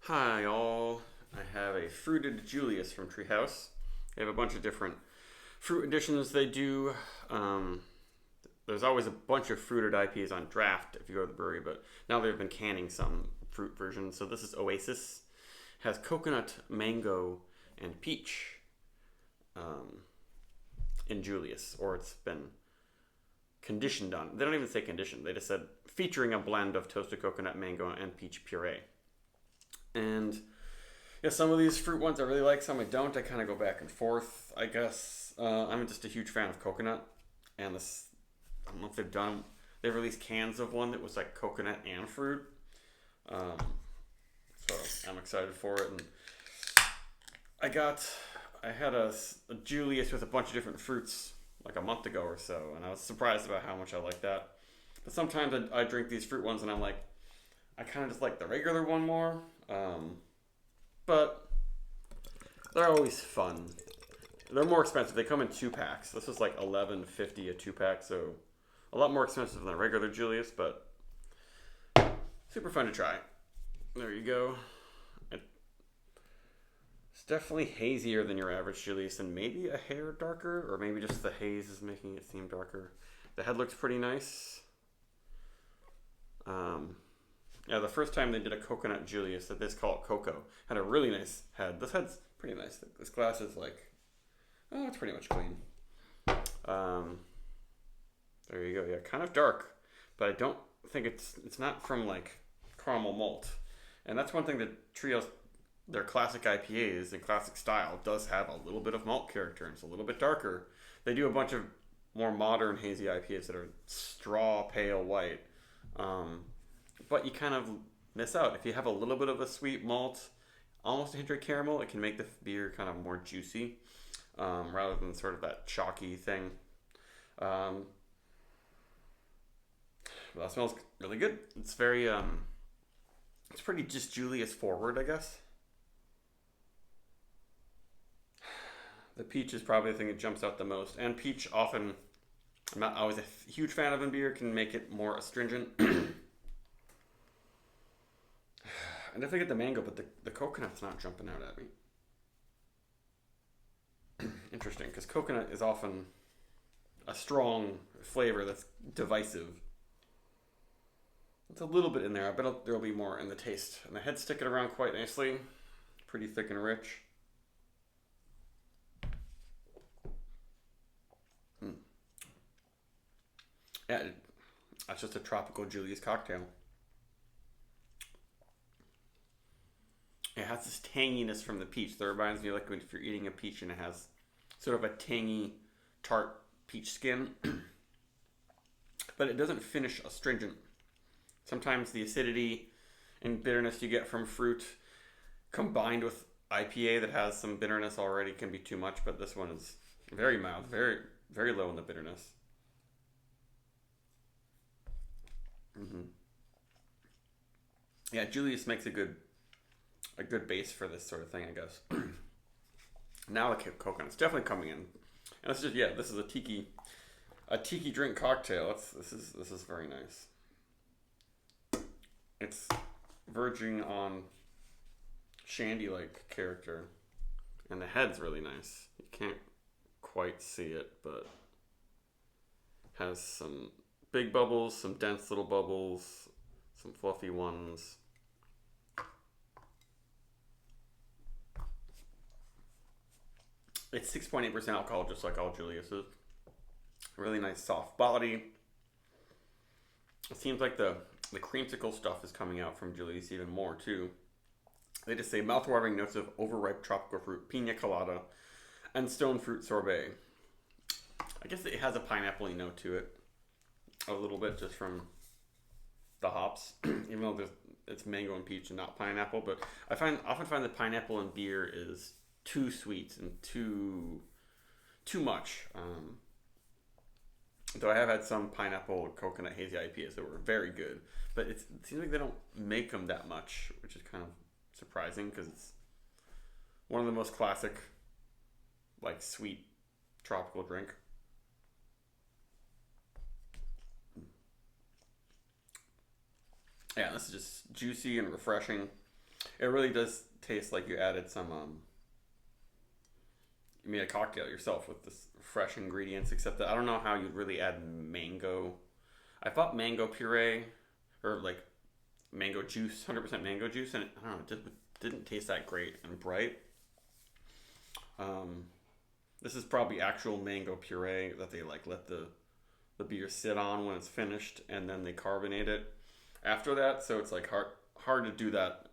Hi all, I have a fruited Julius from Treehouse. They have a bunch of different fruit additions they do. Um, there's always a bunch of fruited IPAs on draft if you go to the brewery, but now they've been canning some fruit versions. So this is Oasis. Has coconut, mango, and peach um, in Julius, or it's been conditioned on. They don't even say conditioned. They just said featuring a blend of toasted coconut, mango, and peach puree. And yeah, some of these fruit ones I really like, some I don't. I kind of go back and forth, I guess. I'm just a huge fan of coconut, and this I don't know if they've done. They've released cans of one that was like coconut and fruit, um, so I'm excited for it. And I got, I had a Julius with a bunch of different fruits like a month ago or so, and I was surprised about how much I like that. But sometimes I drink these fruit ones, and I'm like, I kind of just like the regular one more. But they're always fun. They're more expensive. They come in 2 packs. This is like $11.50 a 2 pack, so a lot more expensive than a regular Julius, but super fun to try. There you go. It's definitely hazier than your average Julius, and maybe a hair darker, or maybe just the haze is making it seem darker. The head looks pretty nice. Um, yeah, the first time they did a coconut Julius that they call it Cocoa had a really nice head. This head's pretty nice. This glass is like, oh, it's pretty much clean. Um, there you go. Yeah, kind of dark, but I don't think it's not from like caramel malt, and that's one thing that Trios, their classic IPAs and classic style, does have a little bit of malt character, and it's a little bit darker. They do a bunch of more modern hazy IPAs that are straw pale white. Um, but you kind of miss out. If you have a little bit of a sweet malt, almost a hint of caramel, it can make the beer kind of more juicy, rather than sort of that chalky thing. Um, but that smells really good. It's very, it's pretty just Julius forward, I guess. The peach is probably the thing that jumps out the most, and peach often, I'm not always a huge fan of in beer, can make it more astringent. I definitely get the mango, but the coconut's not jumping out at me. Interesting, because coconut is often a strong flavor that's divisive. It's a little bit in there. I bet there'll be more in the taste. And the head's sticking around quite nicely. Pretty thick and rich. Mm. Yeah, that's just a tropical Julius cocktail. It has this tanginess from the peach that reminds me like if you're eating a peach and it has sort of a tangy, tart peach skin, but it doesn't finish astringent. Sometimes the acidity and bitterness you get from fruit combined with IPA that has some bitterness already can be too much, but this one is very mild, very very low in the bitterness. Hmm. Yeah, Julius makes a good base for this sort of thing, I guess. Now the coconut's definitely coming in, and it's just, yeah, this is a tiki drink cocktail. This is very nice. It's verging on shandy like character, and the head's really nice. You can't quite see it, but has some big bubbles, some dense little bubbles, some fluffy ones. It's 6.8% alcohol, just like all Julius's. Really nice soft body. It seems like the creamsicle stuff is coming out from Julius even more too. They just say mouthwatering notes of overripe tropical fruit, pina colada, and stone fruit sorbet. I guess it has a pineapple-y note to it, a little bit just from the hops, even though it's mango and peach and not pineapple. But often find that pineapple in beer is too sweet and too much. Though I have had some pineapple coconut hazy IPAs that were very good, but it seems like they don't make them that much, which is kind of surprising because it's one of the most classic, like sweet tropical drink. Yeah, this is just juicy and refreshing. It really does taste like you added some you made a cocktail yourself with this fresh ingredients, except that I don't know how you'd really add mango. I thought mango puree or like mango juice, 100% mango juice, and I don't know, it just didn't taste that great and bright. This is probably actual mango puree that they like let the beer sit on when it's finished, and then they carbonate it after that. So it's like hard to do that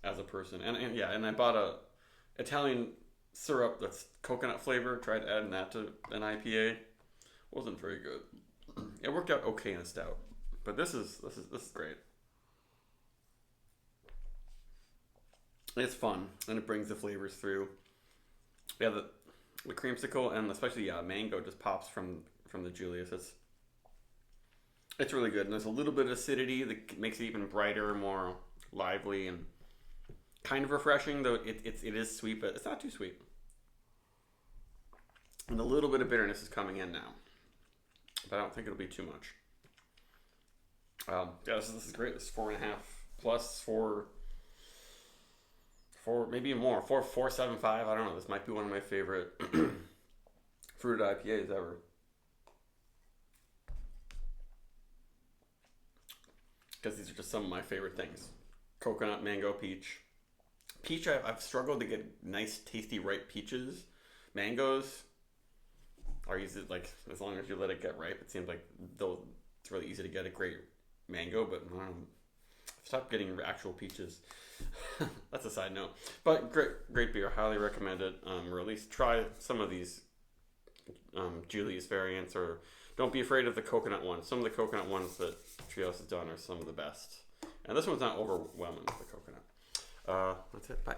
as a person. And yeah, and I bought a Italian syrup that's coconut flavor. Tried adding that to an IPA. Wasn't very good. It worked out okay in a stout, but this is great. It's fun and it brings the flavors through. Yeah, the creamsicle and especially mango just pops from the Julius. It's really good, and there's a little bit of acidity that makes it even brighter, more lively, and kind of refreshing. Though it is sweet, but it's not too sweet. And a little bit of bitterness is coming in now, but I don't think it'll be too much. Yeah, this is great. This is 4.5 plus 4, maybe more, 4.75. I don't know. This might be one of my favorite fruited IPAs ever. Because these are just some of my favorite things. Coconut, mango, peach. Peach, I've struggled to get nice, tasty, ripe peaches. Mangoes are easy, like, as long as you let it get ripe, it seems like it's really easy to get a great mango, but I've stopped getting actual peaches. That's a side note. But great beer. Highly recommend it. Or at least try some of these Julius variants, or don't be afraid of the coconut ones. Some of the coconut ones that Treehouse has done are some of the best. And this one's not overwhelming with the coconut. That's it. Bye.